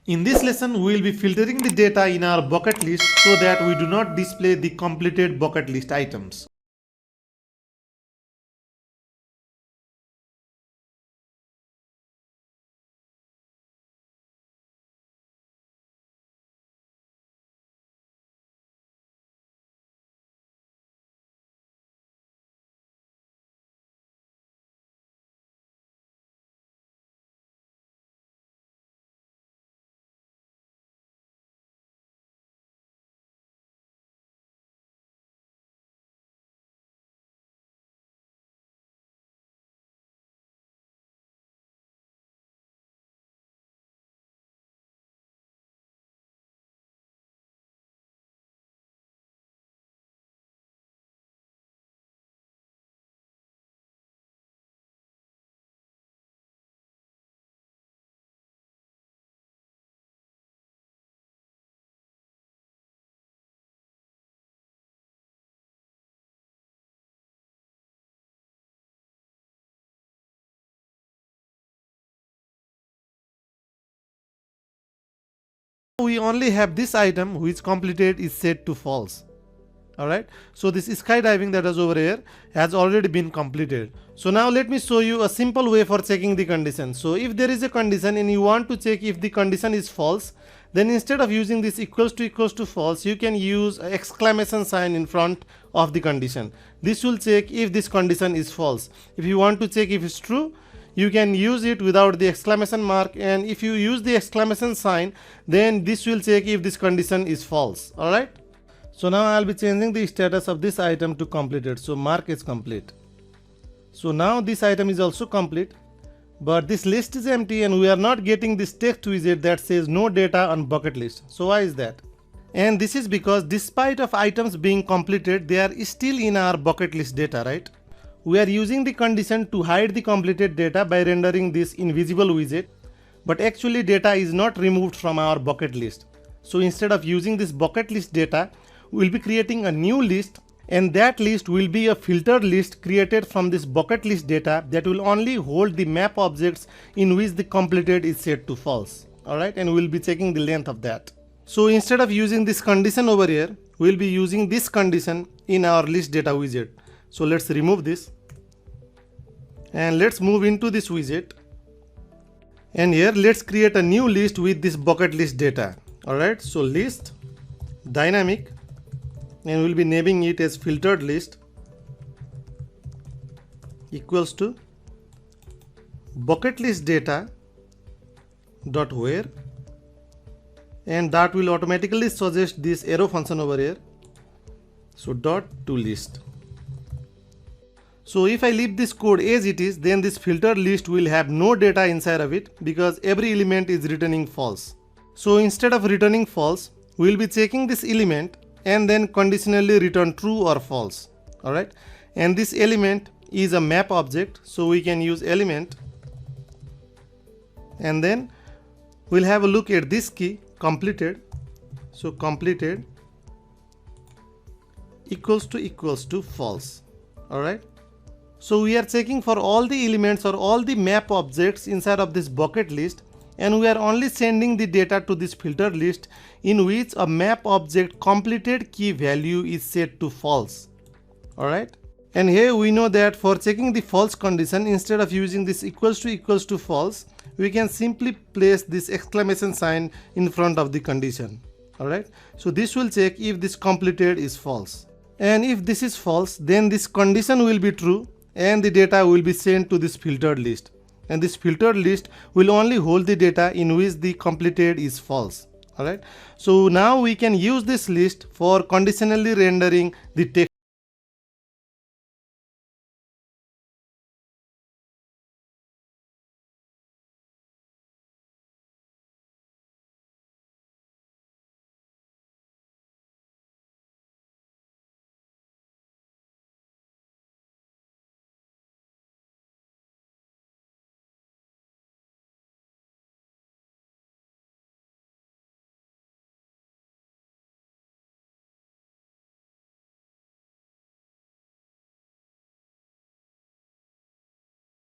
In this lesson, we will be filtering the data in our bucket list so that we do not display the completed bucket list items. We only have this item which completed is set to false. Alright, so this skydiving that is over here has already been completed. So now let me show you a simple way for checking the condition. So if there is a condition and you want to check if the condition is false, then instead of using this equals to false, you can use an exclamation sign in front of the condition. This will check if this condition is false. If you want to check if it's true, you can use it without the exclamation mark, and if you use the exclamation sign, then this will check if this condition is false. Alright. So now I will be changing the status of this item to completed. So mark is complete. So now this item is also complete, but this list is empty and we are not getting this text widget that says no data on bucket list. So why is that? And this is because despite of items being completed, they are still in our bucket list data, right? We are using the condition to hide the completed data by rendering this invisible widget, but actually data is not removed from our bucket list. So instead of using this bucket list data, we will be creating a new list, and that list will be a filtered list created from this bucket list data that will only hold the map objects in which the completed is set to false. Alright, and we will be checking the length of that. So instead of using this condition over here, we will be using this condition in our list data widget. So let's remove this and let's move into this widget, and here let's create a new list with this bucket list data. Alright, so list dynamic, and we'll be naming it as filtered list equals to bucket list data dot where, and that will automatically suggest this arrow function over here. So dot to list. So if I leave this code as it is, then this filtered list will have no data inside of it because every element is returning false. So instead of returning false, we will be checking this element and then conditionally return true or false. Alright, and this element is a map object, so we can use element, and then we'll have a look at this key completed. So completed equals to false. Alright, so we are checking for all the elements or all the map objects inside of this bucket list, and we are only sending the data to this filtered list in which a map object completed key value is set to false. Alright, and here we know that for checking the false condition, instead of using this equals to false, we can simply place this exclamation sign in front of the condition. Alright, so this will check if this completed is false, and if this is false, then this condition will be true and the data will be sent to this filtered list, and this filtered list will only hold the data in which the completed is false. Alright, so now we can use this list for conditionally rendering the text.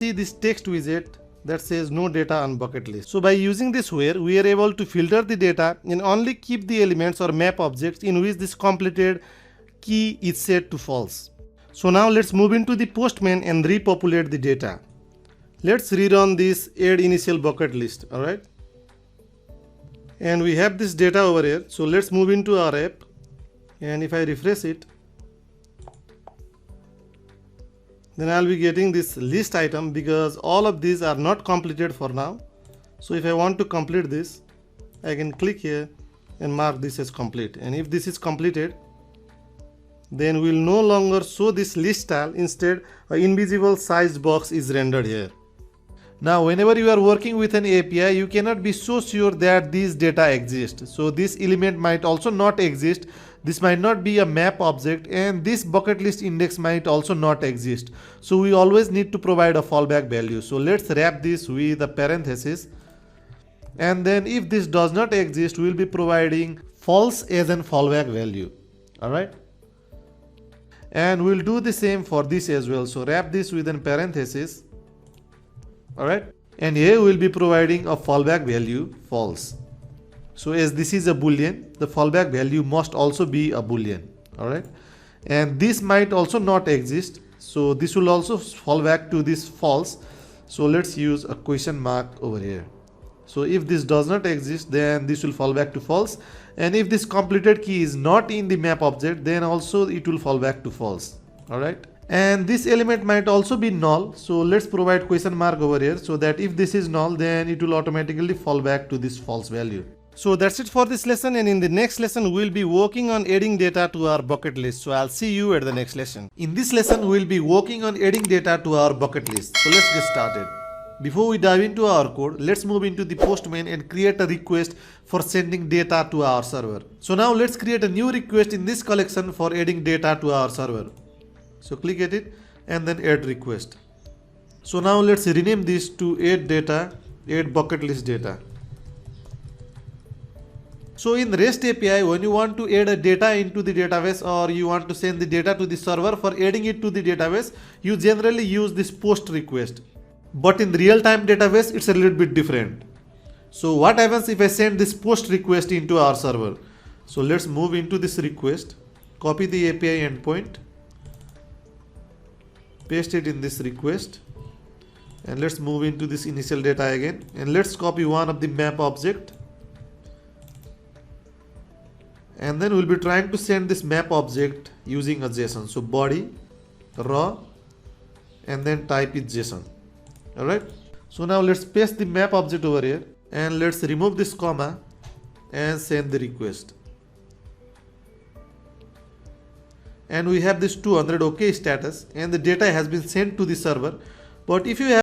See this text widget that says no data on bucket list. So by using this where, we are able to filter the data and only keep the elements or map objects in which this completed key is set to false. So now let's move into the postman and repopulate the data. Let's rerun this add initial bucket list. Alright, and we have this data over here. So let's move into our app, and if I refresh it, then I'll be getting this list item because all of these are not completed for now. So if I want to complete this, I can click here and mark this as complete, and if this is completed, then we'll no longer show this list style. Instead, an invisible sized box is rendered here. Now whenever you are working with an API, you cannot be so sure that these data exist. So this element might also not exist, this might not be a map object, and this bucket list index might also not exist. So we always need to provide a fallback value. So let's wrap this with a parenthesis, and then if this does not exist, we will be providing false as an fallback value. Alright, and we'll do the same for this as well. So wrap this with a parenthesis. Alright, and here we will be providing a fallback value false. So as this is a boolean, the fallback value must also be a boolean. Alright, and this might also not exist, so this will also fall back to this false. So let's use a question mark over here. So if this does not exist, then this will fall back to false, and if this completed key is not in the map object, then also it will fall back to false. Alright, and this element might also be null, so let's provide question mark over here, so that if this is null, then it will automatically fall back to this false value. So that's it for this lesson, and in the next lesson we'll be working on adding data to our bucket list. So I'll see you at the next lesson. In this lesson we'll be working on adding data to our bucket list. So let's get started. Before we dive into our code, let's move into the postman and create a request for sending data to our server. So now let's create a new request in this collection for adding data to our server. So click at it and then add request. So now let's rename this to add data, add bucket list data. So in REST API, when you want to add a data into the database, or you want to send the data to the server for adding it to the database, you generally use this post request. But in real-time database, it's a little bit different. So what happens if I send this post request into our server? So let's move into this request, copy the API endpoint, paste it in this request, and let's move into this initial data again, and let's copy one of the map object, and then we'll be trying to send this map object using a JSON. So body, raw, and then type is JSON. Alright, so now let's paste the map object over here, and let's remove this comma and send the request. And we have this 200 OK status, and the data has been sent to the server. But if you have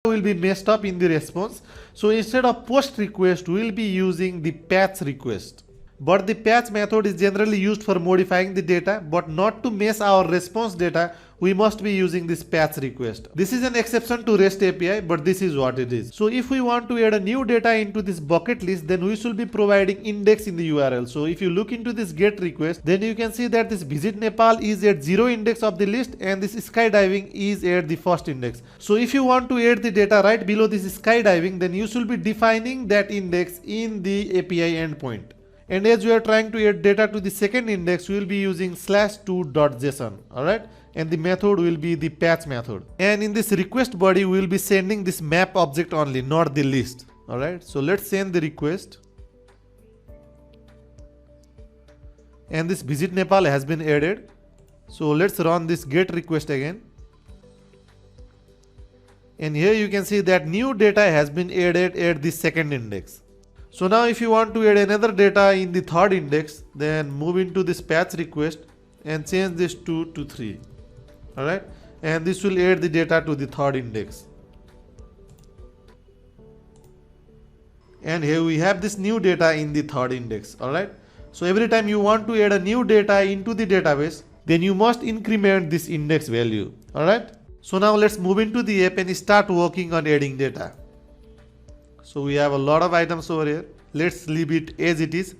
will be messed up in the response. So instead of post request, we will be using the patch request. But the patch method is generally used for modifying the data, but not to mess our response data. We must be using this patch request. This is an exception to REST API, but this is what it is. So if we want to add a new data into this bucket list, then we should be providing index in the URL. So if you look into this get request, then you can see that this visit Nepal is at 0 index of the list, and this skydiving is at the first index. So if you want to add the data right below this skydiving, then you should be defining that index in the API endpoint. And as we are trying to add data to the second index, we will be using /to.json, alright, and the method will be the patch method. And in this request body, we will be sending this map object only, not the list, alright. So let's send the request, and this visit Nepal has been added. So let's run this get request again, and here you can see that new data has been added at the second index. So now if you want to add another data in the third index, then move into this patch request and change this to 3, alright, and this will add the data to the third index. And here we have this new data in the third index, alright. So every time you want to add a new data into the database, then you must increment this index value, alright. So now let's move into the app and start working on adding data. So we have a lot of items over here. Let's leave it as it is,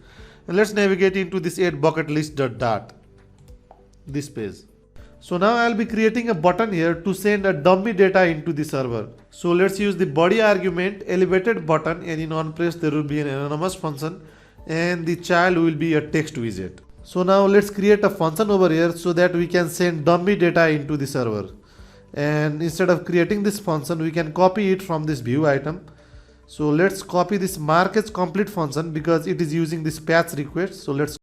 and let's navigate into this add bucket list.dart, this page. So now I'll be creating a button here to send a dummy data into the server. So let's use the body argument elevated button, and in onPress there will be an anonymous function, and the child will be a text widget. So now let's create a function over here so that we can send dummy data into the server. And instead of creating this function, we can copy it from this view item. So let's copy this mark as complete function because it is using this patch request. So let's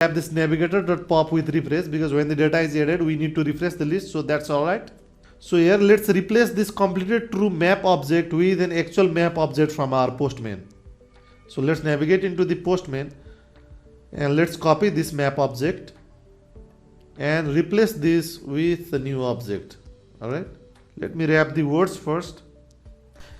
have this navigator.pop with refresh, because when the data is added we need to refresh the list, so that's alright. So here let's replace this completed true map object with an actual map object from our postman. So let's navigate into the postman and let's copy this map object and replace this with the new object. Alright, let me wrap the words first.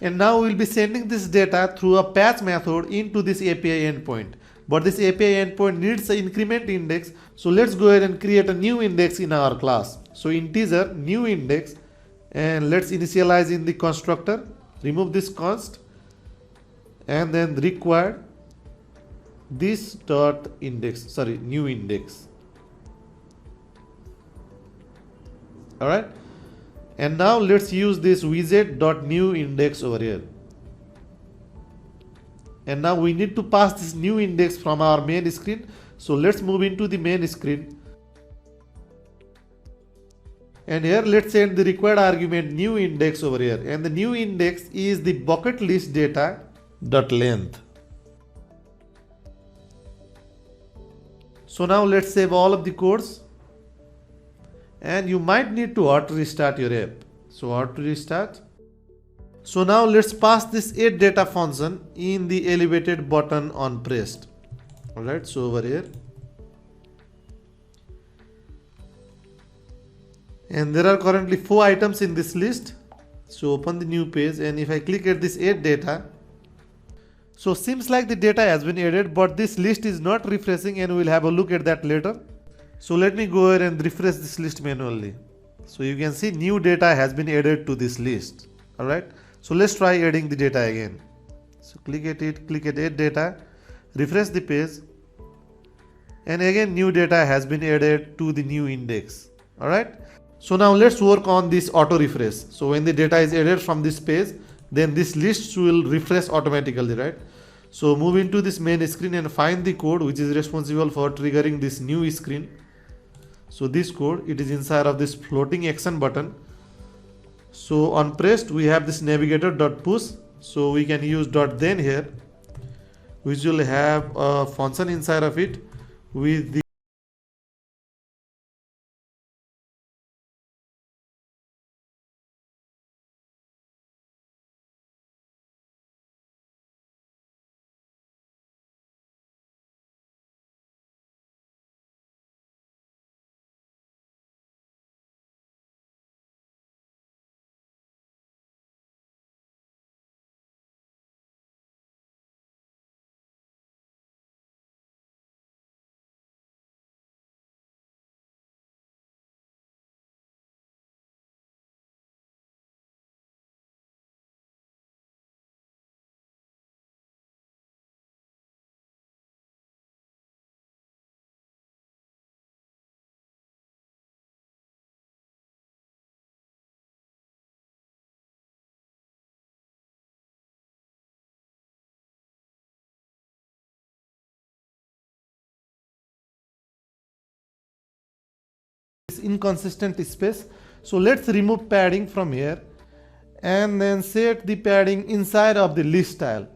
And now we'll be sending this data through a patch method into this API endpoint. But this API endpoint needs an increment index. So let's go ahead and create a new index in our class. So integer new index, and let's initialize in the constructor, remove this const, and then required this dot index, new index. Alright, and now let's use this widget dot new index over here. And now we need to pass this new index from our main screen. So let's move into the main screen. And here let's send the required argument new index over here. And the new index is the bucket list data dot length. So now let's save all of the codes. And you might need to auto restart your app. So auto restart. So now let's pass this add data function in the elevated button on pressed. Alright, so over here. And there are currently 4 items in this list. So open the new page, and if I click at this add data, so seems like the data has been added, but this list is not refreshing, and we'll have a look at that later. So let me go ahead and refresh this list manually. So you can see new data has been added to this list. Alright, so let's try adding the data again. So click at it, click at add data, refresh the page, and again new data has been added to the new index. Alright, so now let's work on this auto refresh. So when the data is added from this page, then this list will refresh automatically, right? So move into this main screen and find the code which is responsible for triggering this new screen. So this code, it is inside of this floating action button. So on pressed we have this navigator.push, so we can use .then here, which will have a function inside of it with the inconsistent space. So let's remove padding from here and then set the padding inside of the list style.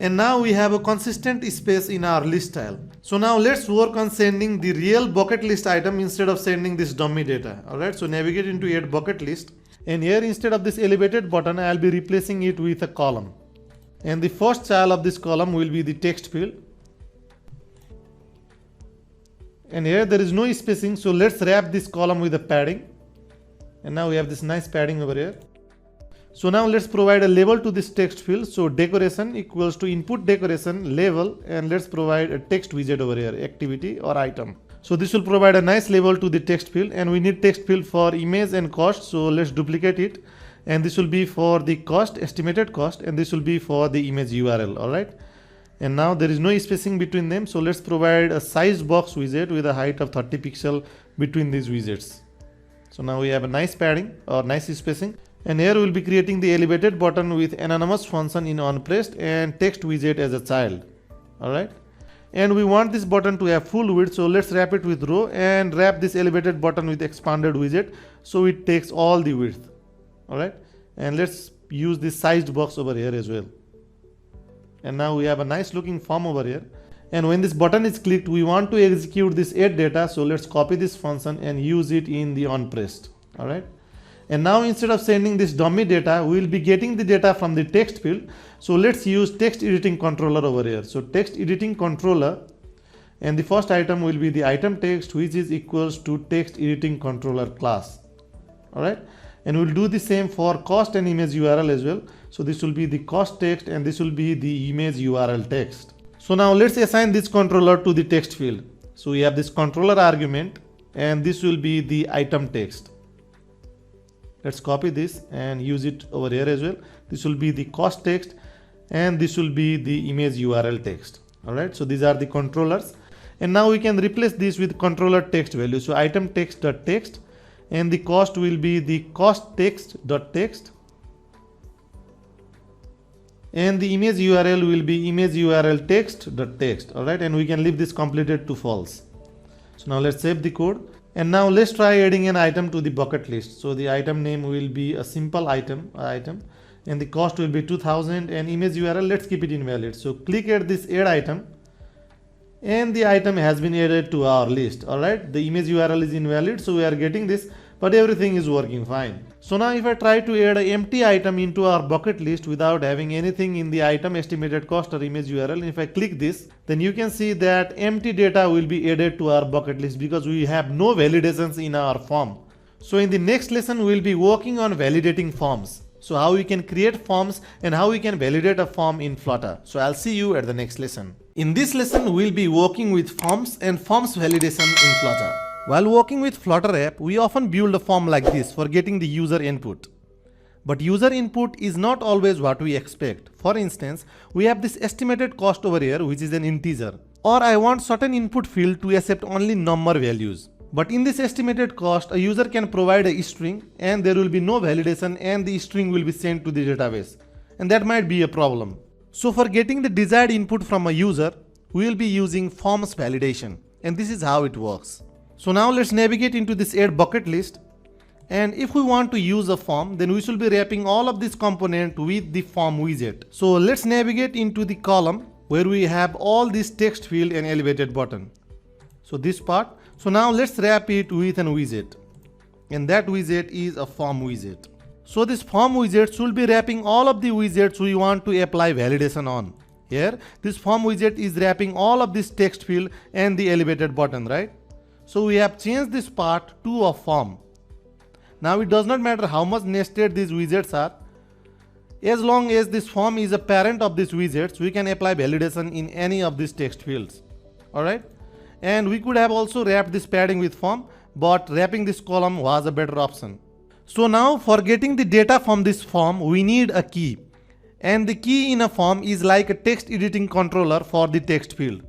And now we have a consistent space in our list style. So now let's work on sending the real bucket list item instead of sending this dummy data. Alright, so navigate into add bucket list, and here instead of this elevated button I'll be replacing it with a column. And the first child of this column will be the text field. And here there is no spacing, so let's wrap this column with a padding. And now we have this nice padding over here. So now let's provide a label to this text field. So decoration equals to input decoration label, and let's provide a text widget over here, activity or item. So this will provide a nice label to the text field, and we need text field for image and cost. So let's duplicate it, and this will be for the cost, estimated cost, and this will be for the image URL. Alright. And now there is no spacing between them. So let's provide a size box widget with a height of 30 pixel between these widgets. So now we have a nice padding or nice spacing. And here we will be creating the elevated button with anonymous function in onPressed and text widget as a child. Alright. And we want this button to have full width, so let's wrap it with row and wrap this elevated button with expanded widget so it takes all the width. Alright. And let's use this sized box over here as well. And now we have a nice looking form over here. And when this button is clicked, we want to execute this add data, so let's copy this function and use it in the onPressed. Alright. And now instead of sending this dummy data, we will be getting the data from the text field. So let's use text editing controller over here. So text editing controller, and the first item will be the item text, which is equals to text editing controller class. Alright. And we'll do the same for cost and image URL as well. So this will be the cost text and this will be the image URL text. So now let's assign this controller to the text field. So we have this controller argument, and this will be the item text. Let's copy this and use it over here as well. This will be the cost text, and this will be the image URL text. Alright, so these are the controllers. And now we can replace this with controller text value. So item text.text, and the cost will be the cost text.text, and the image URL will be image URL text.text. Alright, and we can leave this completed to false. So now let's save the code. And now let's try adding an item to the bucket list. So the item name will be a simple item, and the cost will be 2000, and image URL, let's keep it invalid. So click at this add item, and the item has been added to our list. Alright, the image URL is invalid, so we are getting this, but everything is working fine. So now if I try to add an empty item into our bucket list without having anything in the item estimated cost or image URL, and if I click this, then you can see that empty data will be added to our bucket list because we have no validations in our form. So in the next lesson, we will be working on validating forms. So how we can create forms and how we can validate a form in Flutter. So I'll see you at the next lesson. In this lesson, we'll be working with forms and forms validation in Flutter. While working with Flutter app, we often build a form like this for getting the user input. But user input is not always what we expect. For instance, we have this estimated cost over here, which is an integer. Or I want certain input field to accept only number values. But in this estimated cost, a user can provide a string and there will be no validation, and the string will be sent to the database. And that might be a problem. So for getting the desired input from a user, we will be using forms validation. And this is how it works. So now let's navigate into this add bucket list, and if we want to use a form, then we should be wrapping all of this component with the form widget. So let's navigate into the column where we have all this text field and elevated button. So this part. So now let's wrap it with an widget, and that widget is a form widget. So this form widget should be wrapping all of the widgets we want to apply validation on. Here this form widget is wrapping all of this text field and the elevated button, right? So we have changed this part to a form. Now it does not matter how much nested these widgets are. As long as this form is a parent of these widgets, we can apply validation in any of these text fields. Alright. And we could have also wrapped this padding with form, but wrapping this column was a better option. So now for getting the data from this form, we need a key. And the key in a form is like a text editing controller for the text field.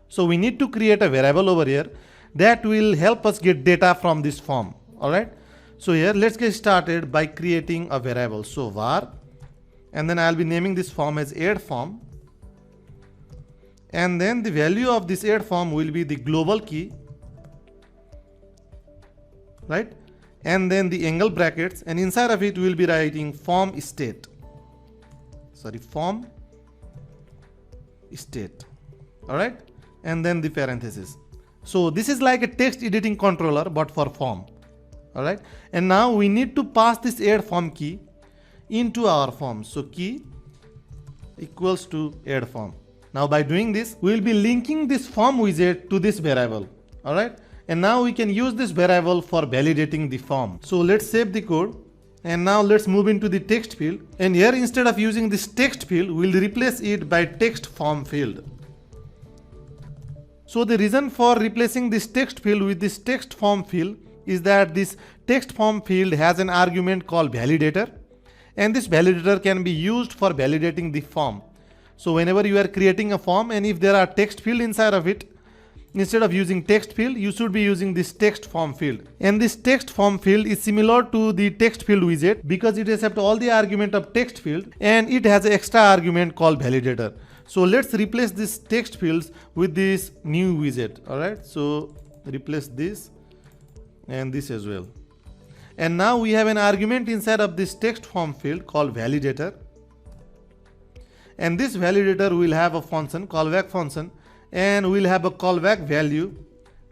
So we need to create a variable over here that will help us get data from this form. Alright. So here let's get started by creating a variable. So var, and then I'll be naming this form as add form. And then the value of this add form will be the global key. right? And then the angle brackets, and inside of it we will be writing form state. Form state. Alright, and then the parenthesis. So this is like a text editing controller but for form. Alright, and now we need to pass this add form key into our form. So key equals to add form. Now by doing this, we will be linking this form widget to this variable. Alright, and now we can use this variable for validating the form. So let's save the code, and now let's move into the text field, and here instead of using this text field, we'll replace it by text form field. So the reason for replacing this text field with this text form field is that this text form field has an argument called validator, and this validator can be used for validating the form. So whenever you are creating a form and if there are text field inside of it, instead of using text field, you should be using this text form field. And this text form field is similar to the text field widget because it accepts all the argument of text field and it has an extra argument called validator. So let's replace this text fields with this new widget. Alright, so replace this and this as well. And now we have an argument inside of this text form field called validator. And this validator will have a function, callback function, and we'll have a callback value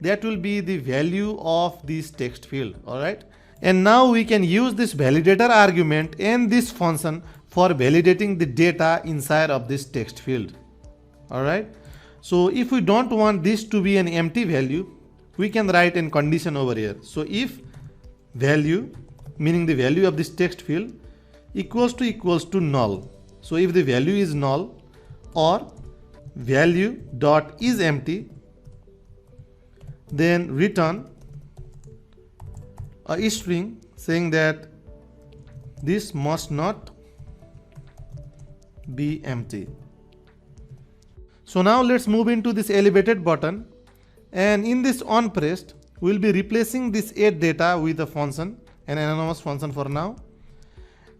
that will be the value of this text field. Alright, and now we can use this validator argument and this function for validating the data inside of this text field. Alright, so if we don't want this to be an empty value, we can write a condition over here. So if value, meaning the value of this text field, equals to null. So if the value is null or value dot is empty, then return a string saying that this must not be empty. So now let's move into this elevated button, and in this on pressed we'll be replacing this add data with a function, an anonymous function for now,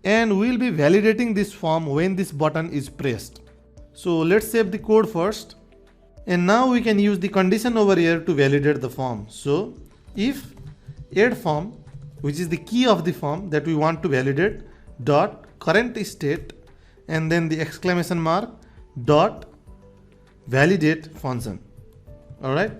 and we'll be validating this form when this button is pressed. So let's save the code first, and now we can use the condition over here to validate the form. So if add form, which is the key of the form that we want to validate, dot current state and then the exclamation mark dot validate function. Alright,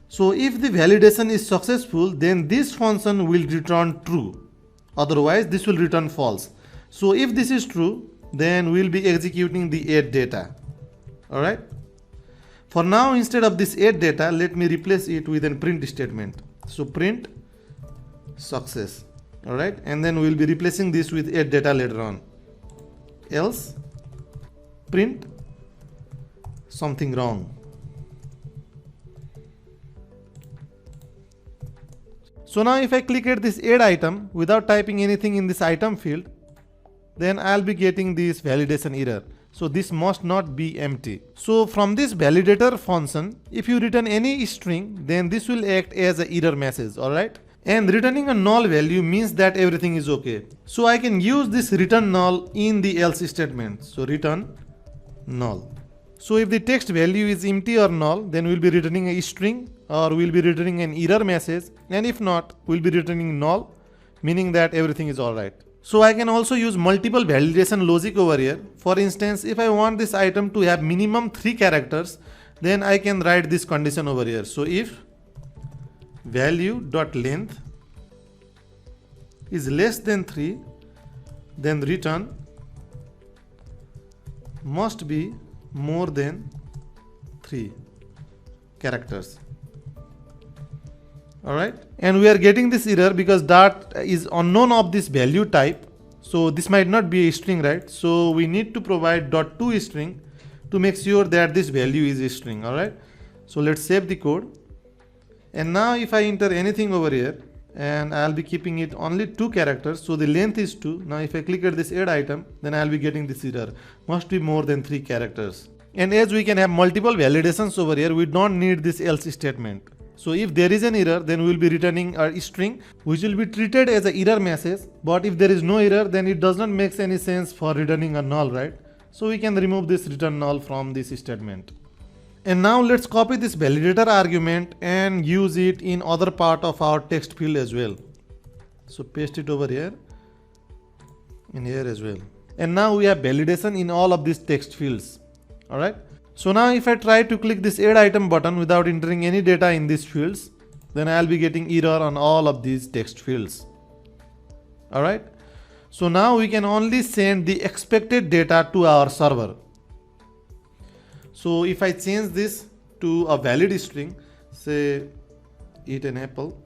so if the validation is successful, then this function will return true, otherwise this will return false. So if this is true, then we'll be executing the add data. Alright, for now instead of this add data, let me replace it with a print statement. So print success. Alright, and then we'll be replacing this with add data later on. Else print something wrong. So now if I click at this add item without typing anything in this item field, then I'll be getting this validation error. So this must not be empty. So from this validator function, if you return any string, then this will act as an error message. Alright, and returning a null value means that everything is okay. So I can use this return null in the else statement. So return null. So if the text value is empty or null, then we'll be returning a string or we'll be returning an error message, and if not, we'll be returning null, meaning that everything is alright. So I can also use multiple validation logic over here. For instance, if I want this item to have minimum 3 characters, then I can write this condition over here. So if value.length is less than 3, then return must be more than 3 characters. Alright, and we are getting this error because dot is unknown of this value type, so this might not be a string, right? So we need to provide dot to string to make sure that this value is a string. Alright, so let's save the code, and now if I enter anything over here, and I'll be keeping it only 2 characters, so the length is 2. Now if I click at this add item, then I'll be getting this error, must be more than 3 characters. And as we can have multiple validations over here, we don't need this else statement. So if there is an error, then we will be returning a string which will be treated as an error message, but if there is no error, then it does not make any sense for returning a null, right? So we can remove this return null from this statement. And now let's copy this validator argument and use it in other part of our text field as well. So paste it over here and here as well. And now we have validation in all of these text fields. Alright. So now if I try to click this add item button without entering any data in these fields, then I'll be getting error on all of these text fields. Alright. So now we can only send the expected data to our server. So if I change this to a valid string, say eat an apple,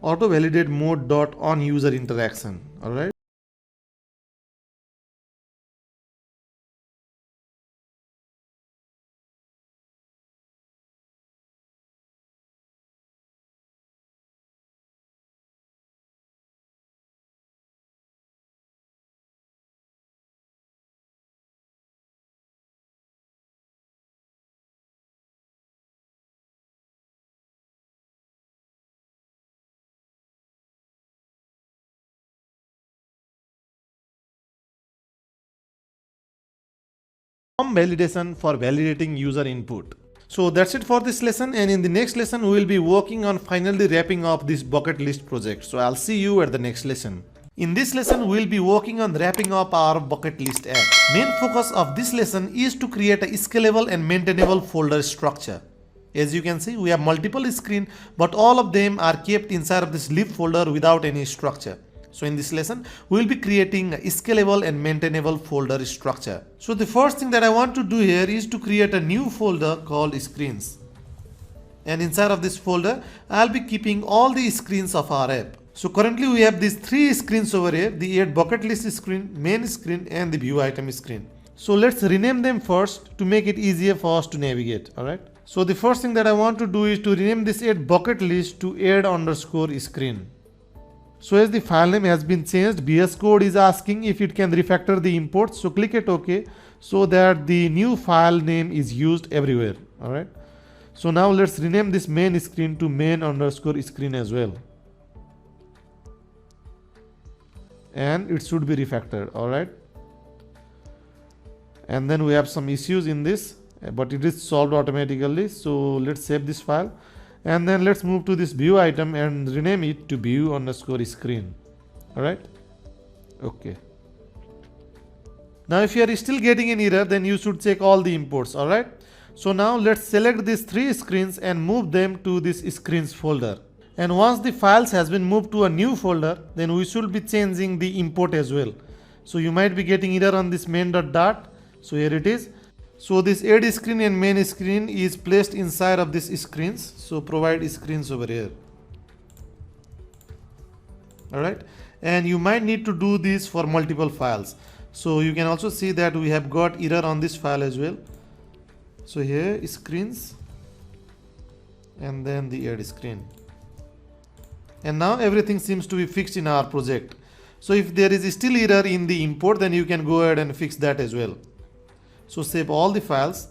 auto validate mode dot on user interaction. Alright. Validation for validating user input. So that's it for this lesson, and in the next lesson we will be working on finally wrapping up this bucket list project. So I'll see you at the next lesson. In this lesson we will be working on wrapping up our bucket list app. Main focus of this lesson is to create a scalable and maintainable folder structure. As you can see, we have multiple screens, but all of them are kept inside of this lib folder without any structure. So in this lesson, we will be creating a scalable and maintainable folder structure. So the first thing that I want to do here is to create a new folder called screens. And inside of this folder, I'll be keeping all the screens of our app. So currently we have these three screens over here, the add bucket list screen, main screen, and the view item screen. So let's rename them first to make it easier for us to navigate. Alright. So the first thing that I want to do is to rename this add bucket list to add_screen. So as the file name has been changed, VS Code is asking if it can refactor the imports. So click it OK so that the new file name is used everywhere. Alright. So now let's rename this main screen to main_screen as well. And it should be refactored. Alright. And then we have some issues in this, but it is solved automatically. So let's save this file. And then let's move to this view item and rename it to view_screen. Alright. Okay. Now if you are still getting an error, then you should check all the imports. Alright. So now let's select these three screens and move them to this screens folder. And once the files has been moved to a new folder, then we should be changing the import as well. So you might be getting error on this main.dart. So here it is. So this add screen and main screen is placed inside of this screens. So provide screens over here. Alright. And you might need to do this for multiple files. So you can also see that we have got error on this file as well. So here screens and then the add screen. And now everything seems to be fixed in our project. So if there is still error in the import, then you can go ahead and fix that as well. So save all the files.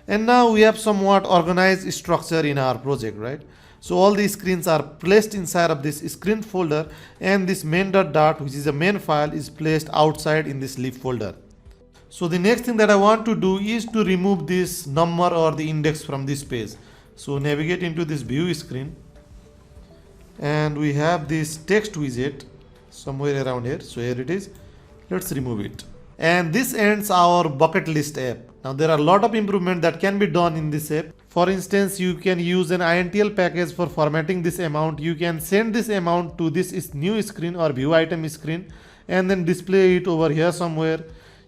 And now we have somewhat organized structure in our project, right? So all the screens are placed inside of this screen folder, and this main.dart, which is a main file, is placed outside in this lib folder. So the next thing that I want to do is to remove this number or the index from this page. So navigate into this view screen, and we have this text widget somewhere around here. So here it is. Let's remove it. And this ends our bucket list app. Now there are a lot of improvement that can be done in this app. For instance, you can use an INTL package for formatting this amount. You can send this amount to this new screen or view item screen and then display it over here somewhere.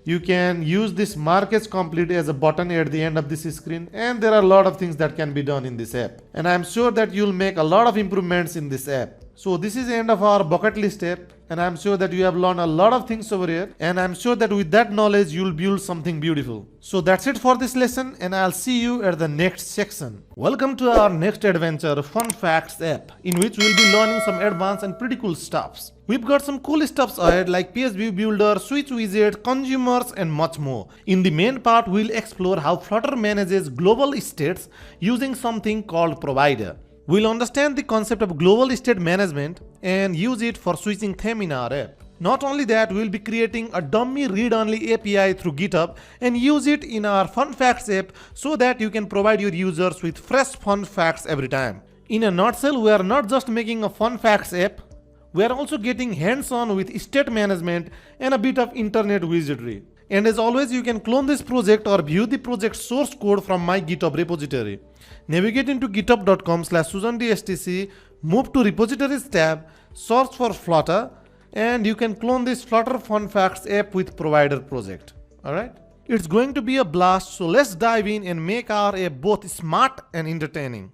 You can use this mark as complete as a button at the end of this screen, and there are a lot of things that can be done in this app. And I am sure that you'll make a lot of improvements in this app. So this is the end of our bucket list app, and I'm sure that you have learned a lot of things over here, and I'm sure that with that knowledge you'll build something beautiful. So that's it for this lesson, and I'll see you at the next section. Welcome to our next adventure, Fun Facts app, in which we'll be learning some advanced and pretty cool stuffs. We've got some cool stuffs ahead like PSV Builder, Switch Widget, consumers, and much more. In the main part, we'll explore how Flutter manages global states using something called provider. We'll understand the concept of global state management and use it for switching theme in our app. Not only that, we'll be creating a dummy read-only API through GitHub and use it in our Fun Facts app so that you can provide your users with fresh fun facts every time. In a nutshell, we are not just making a Fun Facts app, we are also getting hands-on with state management and a bit of internet wizardry. And as always, you can clone this project or view the project source code from my GitHub repository. Navigate into github.com/susandstc, move to repositories tab, search for Flutter, and you can clone this Flutter Fun Facts app with provider project. Alright? It's going to be a blast, so let's dive in and make our app both smart and entertaining.